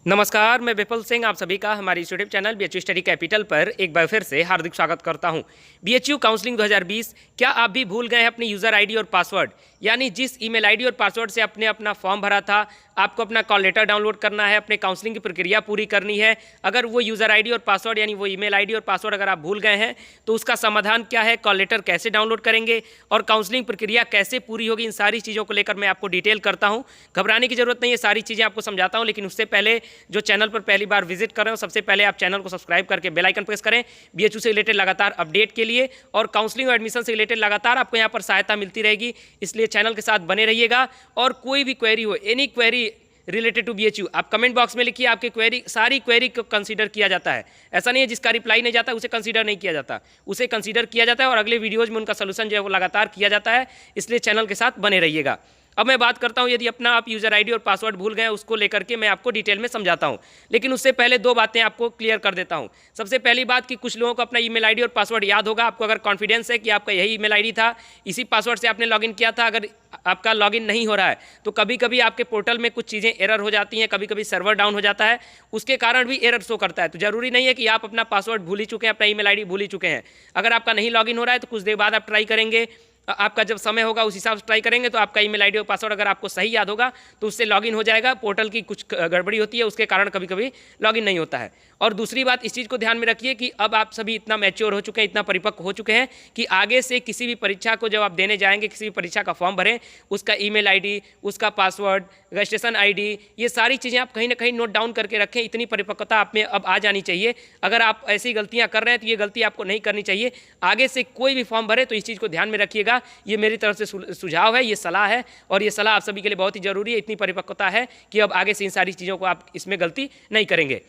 नमस्कार, मैं विपुल सिंह आप सभी का हमारे YouTube channel BHU study capital पर एक बार फिर से हार्दिक स्वागत करता हूं। बीएचयू काउंसलिंग 2020, क्या आप भी भूल गए हैं अपनी यूज़र आईडी और पासवर्ड? यानी जिस ईमेल आईडी और पासवर्ड से आपने अपना फॉर्म भरा था, आपको अपना कॉल लेटर डाउनलोड करना है, अपने काउंसलिंग की प्रक्रिया पूरी करनी है। अगर वो यूज़र आईडी और पासवर्ड यानी वो ईमेल आईडी और पासवर्ड अगर आप भूल गए हैं तो उसका समाधान क्या है, कॉल लेटर कैसे डाउनलोड करेंगे और काउंसलिंग प्रक्रिया कैसे पूरी होगी, इन सारी चीज़ों को लेकर मैं आपको डिटेल करता हूँ। घबराने की जरूरत नहीं है, सारी चीज़ें आपको समझाता हूँ। लेकिन उससे पहले जो चैनल पर पहली बार विजिट कर रहे हो, सबसे पहले आप चैनल को सब्सक्राइब करके बेल आइकन प्रेस करें बीएचयू से रिलेटेड लगातार अपडेट के लिए। और काउंसलिंग और एडमिशन से रिलेटेड लगातार आपको यहाँ पर सहायता मिलती रहेगी, इसलिए चैनल के साथ बने रहिएगा। और कोई भी क्वेरी हो, any query related to BHU, आप कमेंट बॉक्स में लिखिए। आपकी क्वेरी, सारी क्वेरी को कंसीडर किया जाता है। ऐसा नहीं है जिसका रिप्लाई नहीं जाता उसे कंसीडर नहीं किया जाता, उसे कंसीडर किया जाता है और अगले वीडियोज में उनका सोल्यूशन जो है वो लगातार किया जाता है। इसलिए चैनल के साथ बने रहिएगा। अब मैं बात करता हूं, यदि अपना आप यूज़र आईडी और पासवर्ड भूल गए, उसको लेकर के मैं आपको डिटेल में समझाता हूं। लेकिन उससे पहले दो बातें आपको क्लियर कर देता हूं। सबसे पहली बात कि कुछ लोगों को अपना ईमेल आईडी और पासवर्ड याद होगा। आपको अगर कॉन्फिडेंस है कि आपका यही ईमेल आईडी था, इसी पासवर्ड से आपने लॉगिन किया था, अगर आपका लॉगिन नहीं हो रहा है तो कभी कभी आपके पोर्टल में कुछ चीज़ें एरर हो जाती हैं, कभी कभी सर्वर डाउन हो जाता है, उसके कारण भी एरर शो करता है। तो जरूरी नहीं है कि आप अपना पासवर्ड भूल ही चुके हैं, अपना ईमेल आईडी भूल ही चुके हैं। अगर आपका नहीं लॉगिन हो रहा है तो कुछ देर बाद आप ट्राई करेंगे, आपका जब समय होगा उस हिसाब से ट्राई करेंगे तो आपका ईमेल आईडी और पासवर्ड अगर आपको सही याद होगा तो उससे लॉगिन हो जाएगा। पोर्टल की कुछ गड़बड़ी होती है, उसके कारण कभी कभी लॉगिन नहीं होता है। और दूसरी बात, इस चीज़ को ध्यान में रखिए कि अब आप सभी इतना मैच्योर हो चुके हैं, इतना परिपक्व हो चुके हैं कि आगे से किसी भी परीक्षा को जब आप देने जाएंगे, किसी भी परीक्षा का फॉर्म भरें, उसका ईमेल आईडी, उसका पासवर्ड, रजिस्ट्रेशन आईडी, ये सारी चीज़ें आप कहीं ना कहीं नोट डाउन करके रखें। इतनी परिपक्वता आप में अब आ जानी चाहिए। अगर आप ऐसी गलतियाँ कर रहे हैं तो ये गलती आपको नहीं करनी चाहिए। आगे से कोई भी फॉर्म भरे तो इस चीज़ को ध्यान में रखिएगा। ये मेरी तरफ से सुझाव है, ये सलाह है और ये सलाह आप सभी के लिए बहुत ही जरूरी है। इतनी परिपक्वता है कि अब आगे से इन सारी चीज़ों को आप इसमें गलती नहीं करेंगे।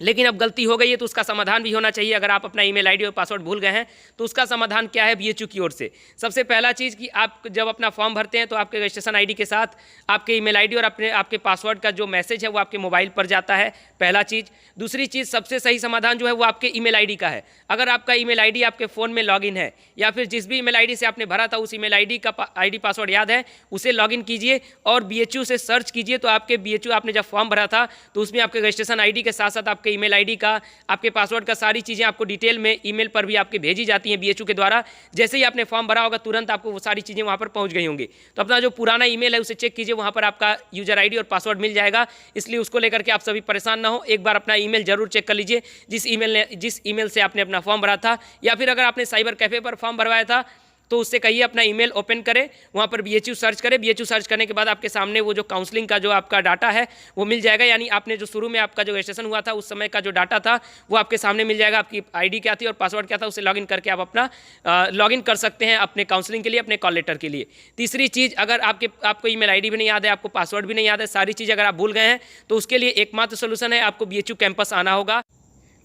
लेकिन अब गलती हो गई है तो उसका समाधान भी होना चाहिए। अगर आप अपना ईमेल आईडी और पासवर्ड भूल गए हैं तो उसका समाधान क्या है बीएचयू की ओर से? सबसे पहला चीज़ कि आप जब अपना फॉर्म भरते हैं तो आपके रजिस्ट्रेशन आईडी के साथ आपके ईमेल आईडी और आपके पासवर्ड का जो मैसेज है वो आपके मोबाइल पर जाता है, पहला चीज़। दूसरी चीज़, सबसे सही समाधान जो है वो आपके ईमेल आईडी का है। अगर आपका ईमेल आईडी आपके फ़ोन में लॉगिन है या फिर जिस भी ईमेल आईडी से आपने भरा था उस ईमेल आईडी का आईडी पासवर्ड याद है, उसे लॉगिन कीजिए और बीएचयू से सर्च कीजिए। तो आपके बीएचयू, आपने जब फॉर्म भरा था तो उसमें आपके रजिस्ट्रेशन आईडी के साथ साथ आपके ईमेल आईडी का, आपके पासवर्ड का, सारी चीज़ें आपको डिटेल में ईमेल पर भी आपके भेजी जाती हैं बीएचयू के द्वारा। जैसे ही आपने फॉर्म भरा होगा तुरंत आपको वो सारी चीज़ें वहाँ पर पहुँच गई होंगी। तो अपना जो पुराना ईमेल है उसे चेक कीजिए, वहाँ पर आपका यूजर आईडी और पासवर्ड मिल जाएगा। इसलिए उसको लेकर के आप सभी परेशान ना हो, एक बार अपना ईमेल जरूर चेक कर लीजिए जिस ईमेल से आपने अपना फॉर्म भरा था। या फिर अगर आपने साइबर कैफे पर फॉर्म भरवाया था तो उससे कहिए अपना ईमेल ओपन करें, वहाँ पर बीएचयू सर्च करें। बीएचयू सर्च करने के बाद आपके सामने वो जो काउंसलिंग का जो आपका डाटा है वो मिल जाएगा। यानी आपने जो शुरू में आपका जो रजिस्ट्रेशन हुआ था उस समय का जो डाटा था वो आपके सामने मिल जाएगा। आपकी आईडी क्या थी और पासवर्ड क्या था, उसे लॉगिन करके आप अपना लॉगिन कर सकते हैं अपने काउंसलिंग के लिए, अपने कॉल लेटर के लिए। तीसरी चीज़, अगर आपको ईमेल आईडी भी नहीं याद है, आपको पासवर्ड भी नहीं याद है, सारी चीज़ अगर आप भूल गए हैं तो उसके लिए एकमात्र सोल्यूशन है, आपको बीएचयू कैंपस आना होगा।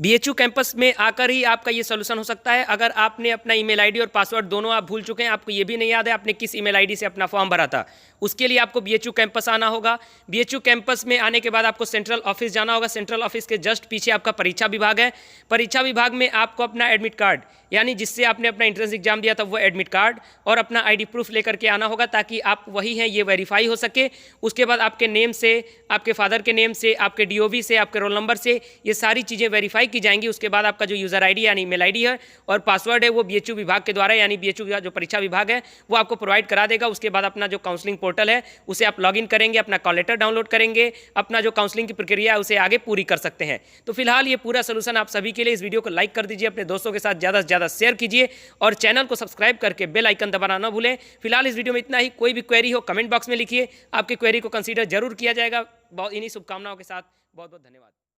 बीएचयू कैंपस में आकर ही आपका ये सोल्यूशन हो सकता है। अगर आपने अपना ईमेल आईडी और पासवर्ड दोनों आप भूल चुके हैं, आपको ये भी नहीं याद है आपने किस ईमेल आईडी से अपना फॉर्म भरा था, उसके लिए आपको बीएचयू कैंपस आना होगा। बीएचयू कैंपस में आने के बाद आपको सेंट्रल ऑफिस जाना होगा। सेंट्रल ऑफिस के जस्ट पीछे आपका परीक्षा विभाग है। परीक्षा विभाग में आपको अपना एडमिट कार्ड, यानी जिससे आपने अपना एंट्रेंस एग्जाम दिया था वो एडमिट कार्ड और अपना आईडी प्रूफ लेकर के आना होगा ताकि आप वही हैं ये वेरीफाई हो सके। उसके बाद आपके नेम से, आपके फादर के नेम से, आपके डीओबी से, आपके रोल नंबर से ये सारी चीज़ें वेरीफाई की जाएंगी। उसके बाद आपका जो यूज़र आईडी यानी ईमेल आईडी है और पासवर्ड है वो बीएचयू विभाग के द्वारा, यानी बीएचयू का जो परीक्षा विभाग है वो आपको प्रोवाइड करा देगा। उसके बाद अपना जो काउंसलिंग पोर्टल है उसे आप लॉगिन करेंगे, अपना कॉल लेटर डाउनलोड करेंगे, अपना जो काउंसलिंग की प्रक्रिया है उसे आगे पूरी कर सकते हैं। तो फिलहाल ये पूरा सोल्यूशन आप सभी के लिए। इस वीडियो को लाइक कर दीजिए, अपने दोस्तों के साथ ज़्यादा से ज़्यादा शेयर कीजिए और चैनल को सब्सक्राइब करके बेल आइकन दबाना ना भूलें। फिलहाल इस वीडियो में इतना ही। कोई भी क्वेरी हो कमेंट बॉक्स में लिखिए, आपकी क्वेरी को कंसीडर जरूर किया जाएगा। बहुत इन्हीं शुभकामनाओं के साथ बहुत बहुत धन्यवाद।